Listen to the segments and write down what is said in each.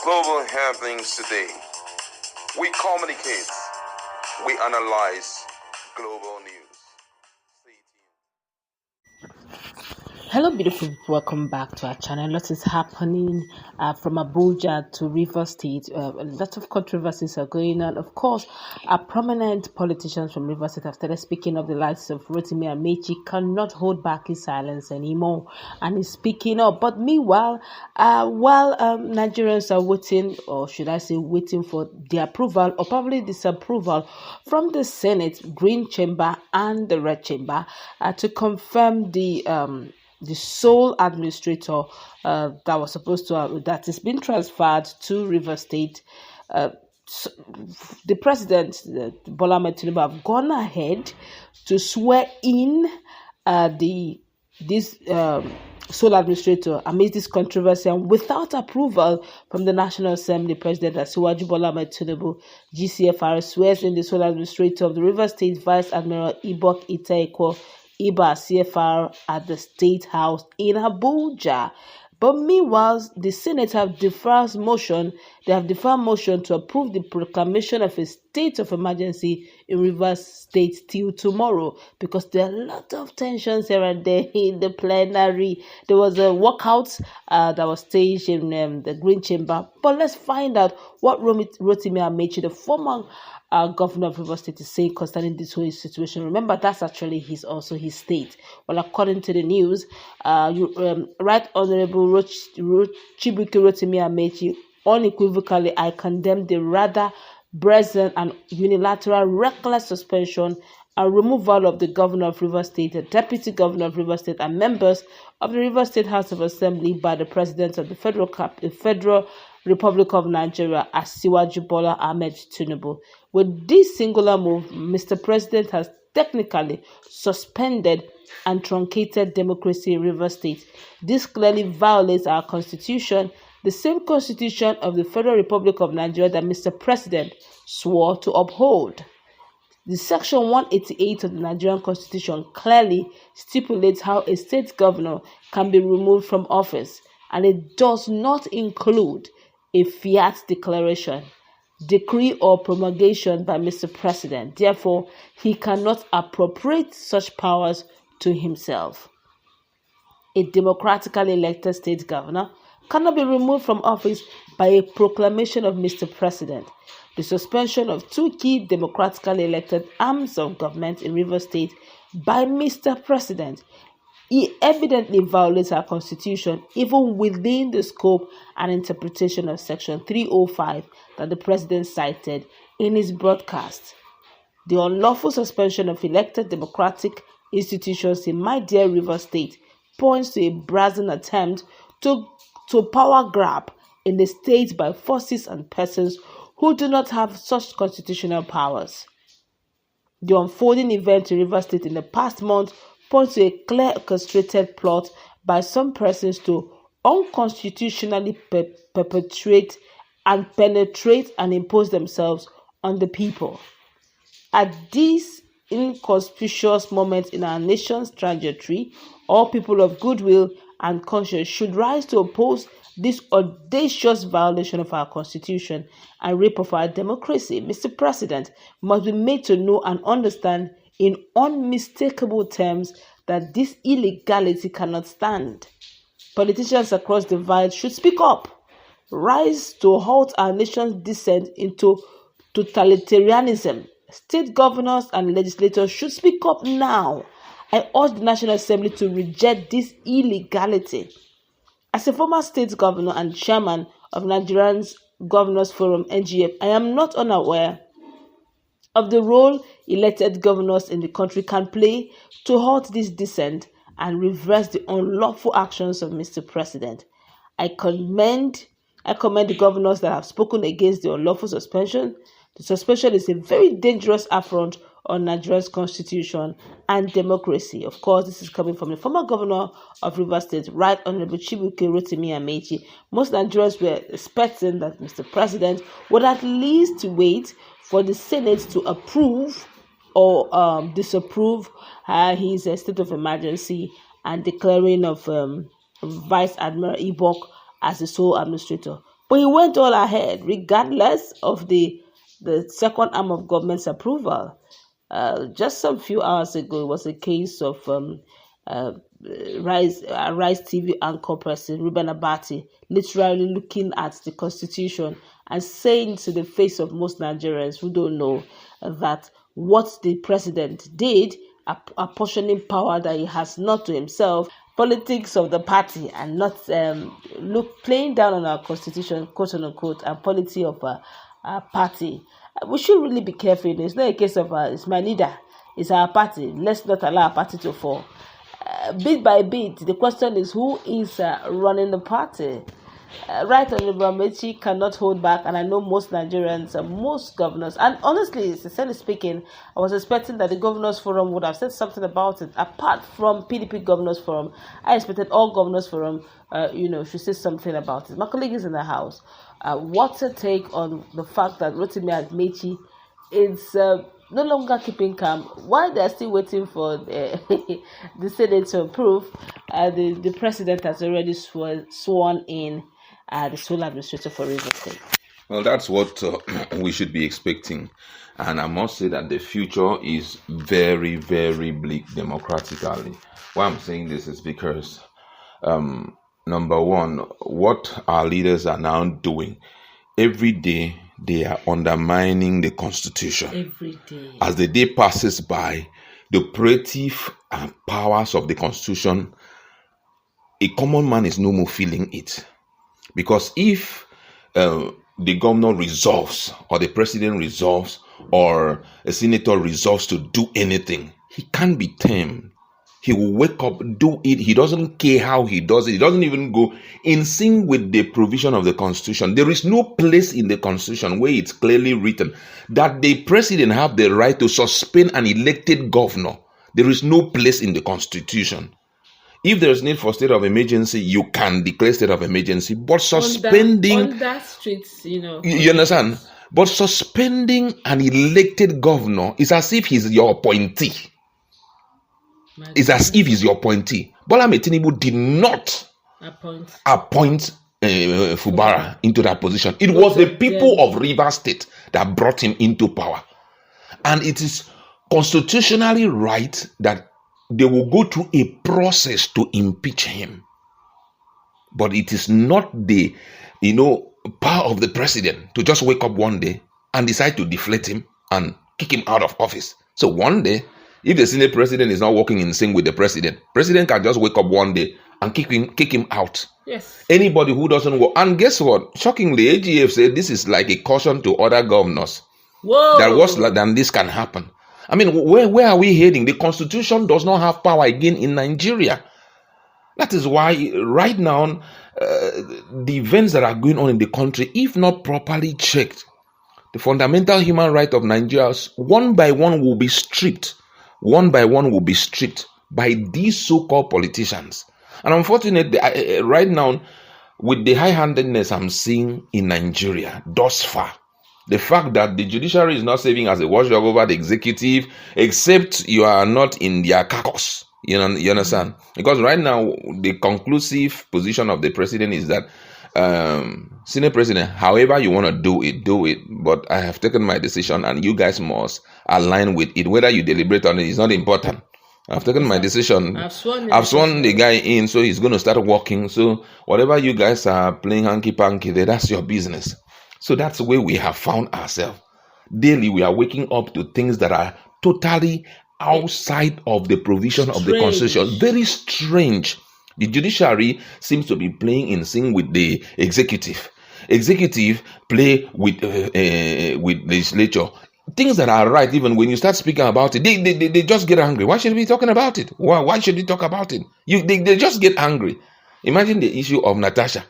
Global happenings today. We communicate. We analyze global news. Stay tuned. Hello, beautiful people. Welcome back to our channel. A lot is happening from Abuja to Rivers State. A lot of controversies are going on. Of course, prominent politicians from Rivers State have started speaking of the likes of Rotimi Amaechi cannot hold back his silence anymore and is speaking up. But meanwhile, while Nigerians are waiting, or should I say waiting for the approval or probably disapproval from the Senate, Green Chamber and the Red Chamber to confirm the sole administrator that was supposed to that is being transferred to Rivers State. The president, Bola Tinubu, have gone ahead to swear in this sole administrator amidst this controversy and without approval from the National Assembly. President Bola Tinubu, GCFR, swears in the sole administrator of the Rivers State, Vice Admiral Ibok Itaekwo Iba CFR at the State House in Abuja. But meanwhile, the Senate have deferred motion. They have deferred motion to approve the proclamation of a state of emergency in Rivers State till tomorrow because there are a lot of tensions here and there in the plenary. There was a walkout that was staged in the Green Chamber. But let's find out what Rotimi Amaechi, the former governor of Rivers State, is saying concerning this whole situation. Remember, that's actually also his state. Well, according to the news, Right Honorable Chibuike Rotimi Amaechi, unequivocally, I condemn the rather brazen and unilateral reckless suspension and removal of the governor of Rivers State, the deputy governor of Rivers State, and members of the Rivers State House of Assembly by the president of the Federal Republic of Nigeria, Bola Tinubu. With this singular move, Mr. President has technically suspended and truncated democracy in Rivers State. This clearly violates our constitution, the same constitution of the Federal Republic of Nigeria that Mr. President swore to uphold. The Section 188 of the Nigerian Constitution clearly stipulates how a state governor can be removed from office, and it does not include a fiat declaration, decree, or promulgation by Mr. President. Therefore, he cannot appropriate such powers to himself. A democratically elected state governor cannot be removed from office by a proclamation of Mr. President. The suspension of two key democratically elected arms of government in Rivers State by Mr. President, it evidently violates our constitution, even within the scope and interpretation of Section 305 that the president cited in his broadcast. The unlawful suspension of elected democratic institutions in my dear Rivers State points to a brazen attempt to power grab in the state by forces and persons who do not have such constitutional powers. The unfolding event in Rivers State in the past month points to a clear orchestrated plot by some persons to unconstitutionally perpetrate and penetrate and impose themselves on the people. At this inconspicuous moment in our nation's trajectory, all people of goodwill and conscience should rise to oppose this audacious violation of our constitution and rape of our democracy. Mr. President must be made to know and understand in unmistakable terms that this illegality cannot stand. Politicians across the divide should speak up, rise to halt our nation's descent into totalitarianism. State governors and legislators should speak up now. I urge the National Assembly to reject this illegality. As a former state governor and chairman of Nigerian's Governors Forum, NGF, I am not unaware of the role elected governors in the country can play to halt this descent and reverse the unlawful actions of Mr. President. I commend the governors that have spoken against the unlawful suspension. The suspension is a very dangerous affront on Nigeria's constitution and democracy. Of course, this is coming from the former governor of Rivers State, Right Honorable Chibuike Rotimi Amaechi. Most Nigerians were expecting that Mr. President would at least wait for the Senate to approve or disapprove his state of emergency and declaring of Vice Admiral Ibok as the sole administrator. But he went all ahead, regardless of the second arm of government's approval. Just some few hours ago, it was a case of Rise TV anchor person Ruben Abati literally looking at the constitution and saying to the face of most Nigerians who don't know that what the president did, apportioning power that he has not to himself, politics of the party, and not playing down on our constitution, quote unquote, and polity of our party. We should really be careful. It's not a case of it's my leader, it's our party. Let's not allow our party to fall. Bit by bit, the question is who is running the party. Right Honorable Amaechi cannot hold back, and I know most Nigerians, most governors, and honestly, sincerely speaking, I was expecting that the Governors Forum would have said something about it. Apart from PDP Governors Forum, I expected all Governors Forum, should say something about it. My colleague is in the house. What's a take on the fact that Rotimi Amaechi is no longer keeping calm while they're still waiting for the Senate to approve? The president has already sworn in the sole administrator for Rivers State. Well, that's what we should be expecting. And I must say that the future is very, very bleak democratically. Why I'm saying this is because, number one, what our leaders are now doing, every day they are undermining the Constitution. Every day. As the day passes by, the operative powers of the Constitution, a common man is no more feeling it. Because if the governor resolves, or the president resolves, or a senator resolves to do anything, he can't be tamed. He will wake up, do it. He doesn't care how he does it. He doesn't even go in sync with the provision of the Constitution. There is no place in the Constitution where it's clearly written that the president have the right to suspend an elected governor. There is no place in the Constitution. If there is need for state of emergency, you can declare state of emergency. But suspending... On that streets, You understand? But suspending an elected governor is as if he's your appointee. It's as if he's your appointee. Bola Tinubu did not appoint Fubara into that position. It was the people of Rivers State that brought him into power. And it is constitutionally right that they will go through a process to impeach him. But it is not the, power of the president to just wake up one day and decide to deflate him and kick him out of office. So one day, if the Senate president is not working in sync with the president can just wake up one day and kick him out. Yes. Anybody who doesn't work. And guess what? Shockingly, AGF said this is like a caution to other governors. Whoa. That worse than this can happen. I mean, where are we heading? The Constitution does not have power again in Nigeria. That is why right now, the events that are going on in the country, if not properly checked, the fundamental human right of Nigerians, one by one will be stripped. One by one will be stripped by these so-called politicians. And unfortunately, right now, with the high-handedness I'm seeing in Nigeria thus far, the fact that the judiciary is not serving as a watchdog over the executive, except you are not in their caucus. You understand? Because right now, the conclusive position of the president is that, Senate president, however you want to do it. But I have taken my decision and you guys must align with it. Whether you deliberate on it is not important. I've taken my decision. I've sworn the guy in, so he's going to start working. So whatever you guys are playing hanky-panky there, that's your business. So that's where we have found ourselves. Daily, we are waking up to things that are totally outside of the provision of the Constitution. Very strange. The judiciary seems to be playing in sync with the executive. Executive play with legislature. Things that are right, even when you start speaking about it, they just get angry. Why should we be talking about it? Why should we talk about it? They just get angry. Imagine the issue of Natasha.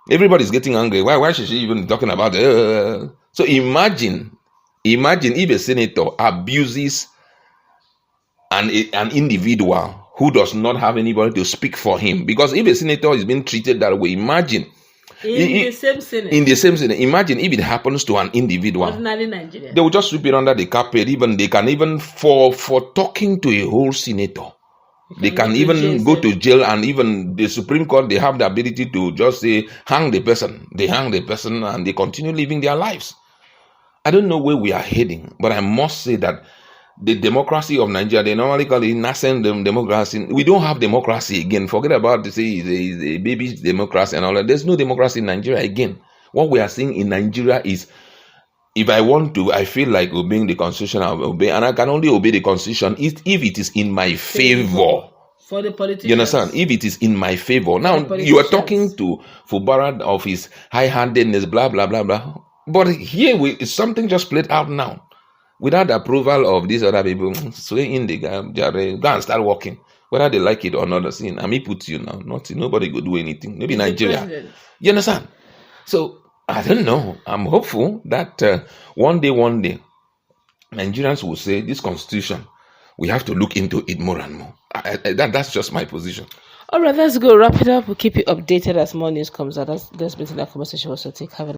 Everybody's getting angry. Why should she even be talking about it? So imagine if a senator abuses an individual who does not have anybody to speak for him. Because if a senator is being treated that way, imagine. In the same Senate. Imagine if it happens to an individual. Ordinary Nigeria. They will just sweep it under the carpet. They can even for talking to a whole senator. They can even go to jail, and even the Supreme Court, they have the ability to just say, hang the person. They hang the person and they continue living their lives. I don't know where we are heading, but I must say that the democracy of Nigeria, they normally call it nascent democracy. We don't have democracy again. Forget about the baby democracy and all that. There's no democracy in Nigeria again. What we are seeing in Nigeria is, if I want to, I feel like obeying the constitution, I will obey, and I can only obey the constitution if it is in my favor. For the politicians. You understand? If it is in my favor. Now, you are talking to Fubara of his high-handedness, blah, blah, blah, blah. But here, something just played out now. Without the approval of these other people, sway in the go and start working. Whether they like it or not, I mean, put you now. Nobody could do anything. Maybe Nigeria. You understand? So, I don't know. I'm hopeful that one day, Nigerians will say, this constitution, we have to look into it more and more. That's just my position. All right, let's go. Wrap it up. We'll keep you updated as more news comes out. Let's begin that conversation. Also, take have a